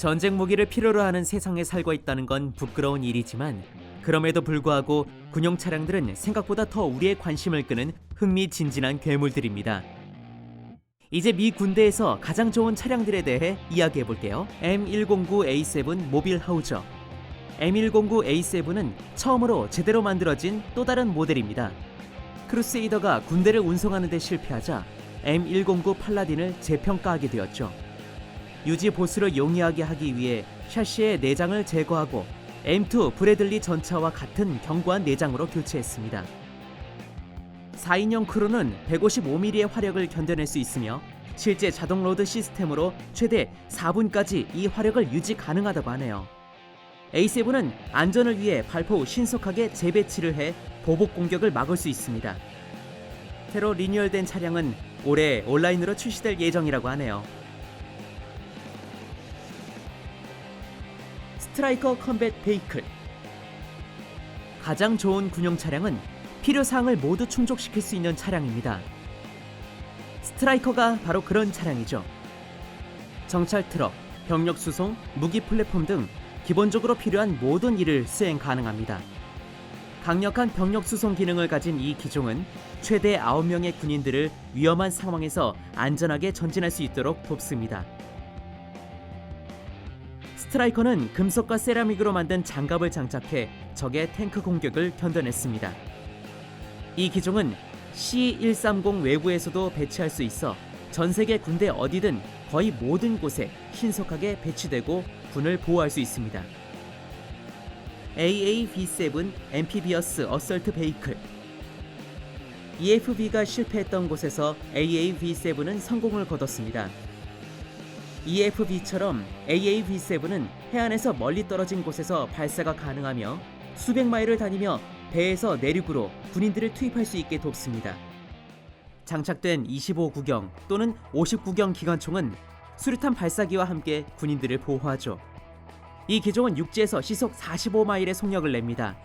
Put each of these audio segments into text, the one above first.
전쟁 무기를 필요로 하는 세상에 살고 있다는 건 부끄러운 일이지만 그럼에도 불구하고 군용 차량들은 생각보다 더 우리의 관심을 끄는 흥미진진한 괴물들입니다. 이제 미 군대에서 가장 좋은 차량들에 대해 이야기해 볼게요. M109A7 모빌 하우저. M109A7은 처음으로 제대로 만들어진 또 다른 모델입니다. 크루세이더가 군대를 운송하는 데 실패하자 M109 팔라딘을 재평가하게 되었죠. 유지 보수를 용이하게 하기 위해 샤시의 내장을 제거하고 M2 브래들리 전차와 같은 견고한 내장으로 교체했습니다. 4인용 크루는 155mm의 화력을 견뎌낼 수 있으며 실제 자동 로드 시스템으로 최대 4분까지 이 화력을 유지 가능하다고 하네요. A7은 안전을 위해 발포 후 신속하게 재배치를 해 보복 공격을 막을 수 있습니다. 새로 리뉴얼된 차량은 올해 온라인으로 출시될 예정이라고 하네요. 스트라이커 컴뱃 베이클. 가장 좋은 군용 차량은 필요사항을 모두 충족시킬 수 있는 차량입니다. 스트라이커가 바로 그런 차량이죠. 정찰 트럭, 병력 수송, 무기 플랫폼 등 기본적으로 필요한 모든 일을 수행 가능합니다. 강력한 병력 수송 기능을 가진 이 기종은 최대 9명의 군인들을 위험한 상황에서 안전하게 전진할 수 있도록 돕습니다. 스트라이커는 금속과 세라믹으로 만든 장갑을 장착해 적의 탱크 공격을 견뎌냈습니다. 이 기종은 C-130 외부에서도 배치할 수 있어 전 세계 군대 어디든 거의 모든 곳에 신속하게 배치되고 군을 보호할 수 있습니다. AAV-7 Amphibious Assault Vehicle. EFV가 실패했던 곳에서 AAV-7은 성공을 거뒀습니다. EFV처럼 AAV-7은 해안에서 멀리 떨어진 곳에서 발사가 가능하며 수백 마일을 다니며 배에서 내륙으로 군인들을 투입할 수 있게 돕습니다. 장착된 25구경 또는 59경 기관총은 수류탄 발사기와 함께 군인들을 보호하죠. 이 기종은 육지에서 시속 45마일의 속력을 냅니다.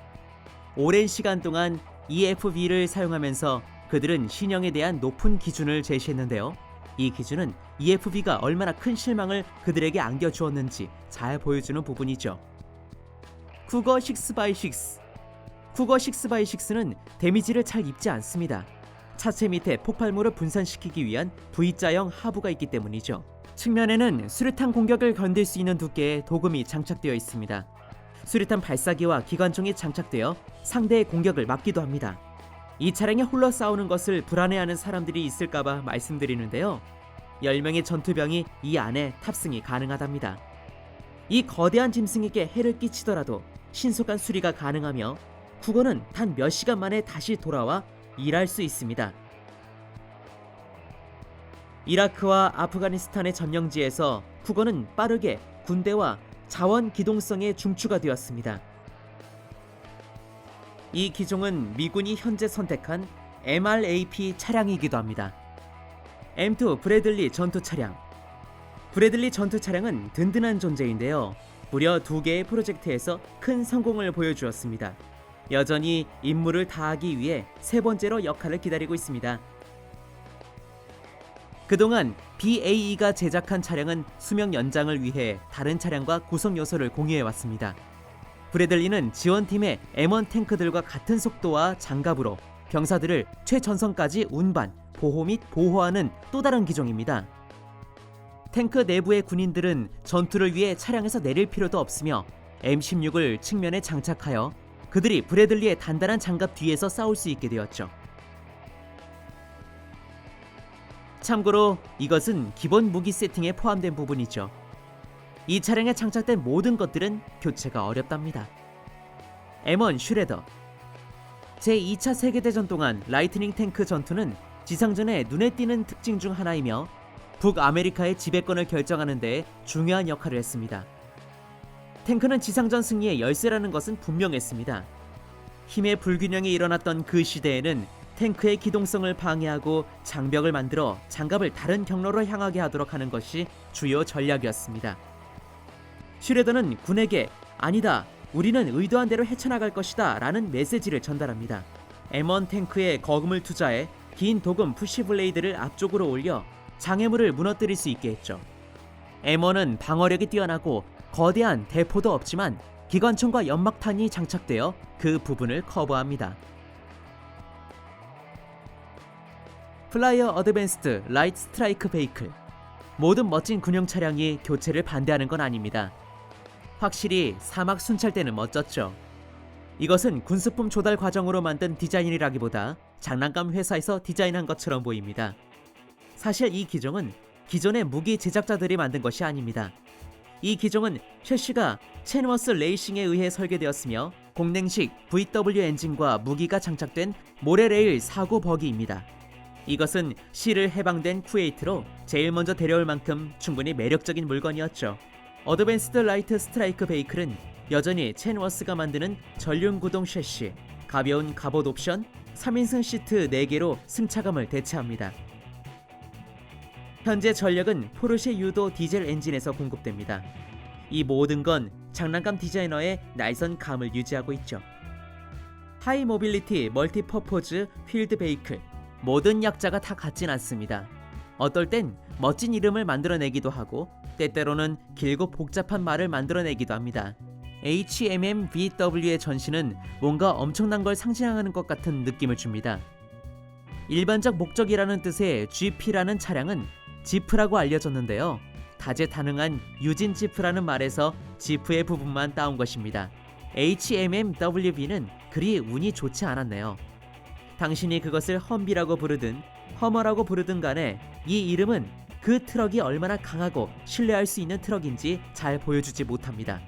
오랜 시간 동안 EFV를 사용하면서 그들은 신형에 대한 높은 기준을 제시했는데요. 이 기준은 EFV가 얼마나 큰 실망을 그들에게 안겨주었는지 잘 보여주는 부분이죠. 쿠거 6x6. 쿠거 6x6는 데미지를 잘 입지 않습니다. 차체 밑에 폭발물을 분산시키기 위한 V자형 하부가 있기 때문이죠. 측면에는 수류탄 공격을 견딜 수 있는 두께의 도금이 장착되어 있습니다. 수류탄 발사기와 기관총이 장착되어 상대의 공격을 막기도 합니다. 이 차량에 홀로 싸우는 것을 불안해하는 사람들이 있을까봐 말씀드리는데요. 10명의 전투병이 이 안에 탑승이 가능하답니다. 이 거대한 짐승에게 해를 끼치더라도 신속한 수리가 가능하며 쿠거는 단 몇 시간 만에 다시 돌아와 일할 수 있습니다. 이라크와 아프가니스탄의 점령지에서 쿠거는 빠르게 군대와 자원 기동성에 중추가 되었습니다. 이 기종은 미군이 현재 선택한 MRAP 차량이기도 합니다. M2 브래들리 전투 차량. 브래들리 전투 차량은 든든한 존재인데요. 무려 2개의 프로젝트에서 큰 성공을 보여주었습니다. 여전히 임무를 다하기 위해 세 번째로 역할을 기다리고 있습니다. 그동안 BAE가 제작한 차량은 수명 연장을 위해 다른 차량과 구성 요소를 공유해왔습니다. 브래들리는 지원팀의 M1 탱크들과 같은 속도와 장갑으로 병사들을 최전선까지 운반, 보호 및 보호하는 또 다른 기종입니다. 탱크 내부의 군인들은 전투를 위해 차량에서 내릴 필요도 없으며 M16을 측면에 장착하여 그들이 브래들리의 단단한 장갑 뒤에서 싸울 수 있게 되었죠. 참고로 이것은 기본 무기 세팅에 포함된 부분이죠. 이 차량에 장착된 모든 것들은 교체가 어렵답니다. M1 슈레더. 제2차 세계대전 동안 라이트닝 탱크 전투는 지상전의 눈에 띄는 특징 중 하나이며 북아메리카의 지배권을 결정하는 데 중요한 역할을 했습니다. 탱크는 지상전 승리의 열쇠라는 것은 분명했습니다. 힘의 불균형이 일어났던 그 시대에는 탱크의 기동성을 방해하고 장벽을 만들어 장갑을 다른 경로로 향하게 하도록 하는 것이 주요 전략이었습니다. 슈레더는 군에게 아니다, 우리는 의도한 대로 헤쳐나갈 것이다 라는 메시지를 전달합니다. M1 탱크에 거금을 투자해 긴 도금 푸시 블레이드를 앞쪽으로 올려 장애물을 무너뜨릴 수 있게 했죠. M1은 방어력이 뛰어나고 거대한 대포도 없지만 기관총과 연막탄이 장착되어 그 부분을 커버합니다. 플라이어 어드밴스드 라이트 스트라이크 베이클. 모든 멋진 군용 차량이 교체를 반대하는 건 아닙니다. 확실히 사막 순찰대는 멋졌죠. 이것은 군수품 조달 과정으로 만든 디자인이라기보다 장난감 회사에서 디자인한 것처럼 보입니다. 사실 이 기종은 기존의 무기 제작자들이 만든 것이 아닙니다. 이 기종은 셰시가 첸워스 레이싱에 의해 설계되었으며 공냉식 VW 엔진과 무기가 장착된 모래레일 사고 버기입니다. 이것은 C를 해방된 쿠웨이트로 제일 먼저 데려올 만큼 충분히 매력적인 물건이었죠. 어드밴스드 라이트 스트라이크 베이클은 여전히 첸워스가 만드는 전륜 구동 셰시, 가벼운 갑옷 옵션, 3인승 시트 4개로 승차감을 대체합니다. 현재 전력은 포르쉐 유도 디젤 엔진에서 공급됩니다. 이 모든 건 장난감 디자이너의 날선 감을 유지하고 있죠. 하이 모빌리티 멀티퍼포즈 필드 베이클. 모든 약자가 다 같진 않습니다. 어떨 땐 멋진 이름을 만들어내기도 하고 때때로는 길고 복잡한 말을 만들어내기도 합니다. HMMVW의 전시는 뭔가 엄청난 걸 상징하는 것 같은 느낌을 줍니다. 일반적 목적이라는 뜻의 GP라는 차량은 지프라고 알려졌는데요. 다재다능한 유진 지프라는 말에서 지프의 부분만 따온 것입니다. HMMWV는 그리 운이 좋지 않았네요. 당신이 그것을 험비라고 부르든 허머라고 부르든 간에 이 이름은 그 트럭이 얼마나 강하고 신뢰할 수 있는 트럭인지 잘 보여주지 못합니다.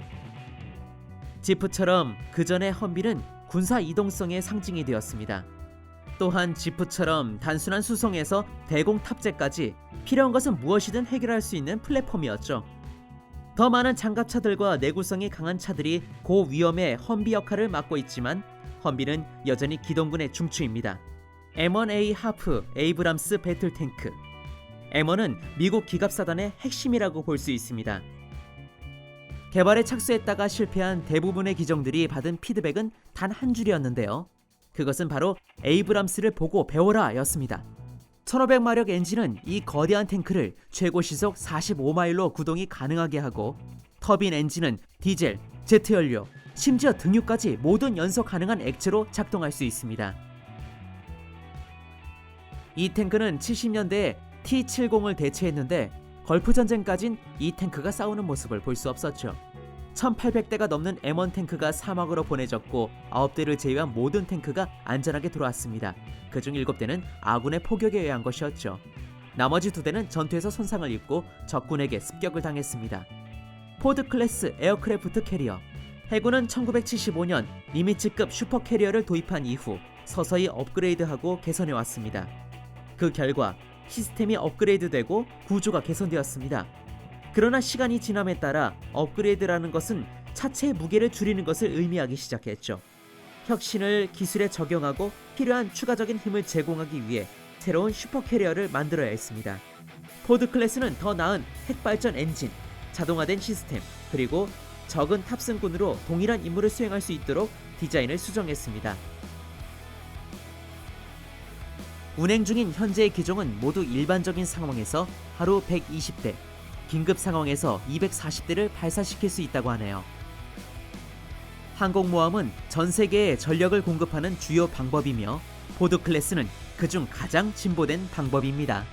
지프처럼 그 전의 험비는 군사 이동성의 상징이 되었습니다. 또한 지프처럼 단순한 수송에서 대공 탑재까지 필요한 것은 무엇이든 해결할 수 있는 플랫폼이었죠. 더 많은 장갑차들과 내구성이 강한 차들이 고위험의 험비 역할을 맡고 있지만 험비는 여전히 기동군의 중추입니다. M1A 하프 에이브람스 배틀탱크. M1은 미국 기갑사단의 핵심이라고 볼 수 있습니다. 개발에 착수했다가 실패한 대부분의 기종들이 받은 피드백은 단 한 줄이었는데요. 그것은 바로 에이브람스를 보고 배워라 였습니다. 1500마력 엔진은 이 거대한 탱크를 최고 시속 45마일로 구동이 가능하게 하고 터빈 엔진은 디젤, 제트 연료, 심지어 등유까지 모든 연소 가능한 액체로 작동할 수 있습니다. 이 탱크는 70년대에 T-70을 대체했는데 걸프 전쟁까진 이 탱크가 싸우는 모습을 볼 수 없었죠. 1800대가 넘는 M1 탱크가 사막으로 보내졌고 9대를 제외한 모든 탱크가 안전하게 돌아왔습니다. 그중 7대는 아군의 포격에 의한 것이었죠. 나머지 2대는 전투에서 손상을 입고 적군에게 습격을 당했습니다. 포드 클래스 에어크래프트 캐리어. 해군은 1975년 니미츠급 슈퍼 캐리어를 도입한 이후 서서히 업그레이드하고 개선해왔습니다. 그 결과 시스템이 업그레이드되고 구조가 개선되었습니다. 그러나 시간이 지남에 따라 업그레이드라는 것은 차체의 무게를 줄이는 것을 의미하기 시작했죠. 혁신을 기술에 적용하고 필요한 추가적인 힘을 제공하기 위해 새로운 슈퍼 캐리어를 만들어야 했습니다. 포드 클래스는 더 나은 핵발전 엔진, 자동화된 시스템, 그리고 적은 탑승군으로 동일한 임무를 수행할 수 있도록 디자인을 수정했습니다. 운행 중인 현재의 기종은 모두 일반적인 상황에서 하루 120대, 긴급 상황에서 240대를 발사시킬 수 있다고 하네요. 항공모함은 전 세계에 전력을 공급하는 주요 방법이며 포드 클래스는 그중 가장 진보된 방법입니다.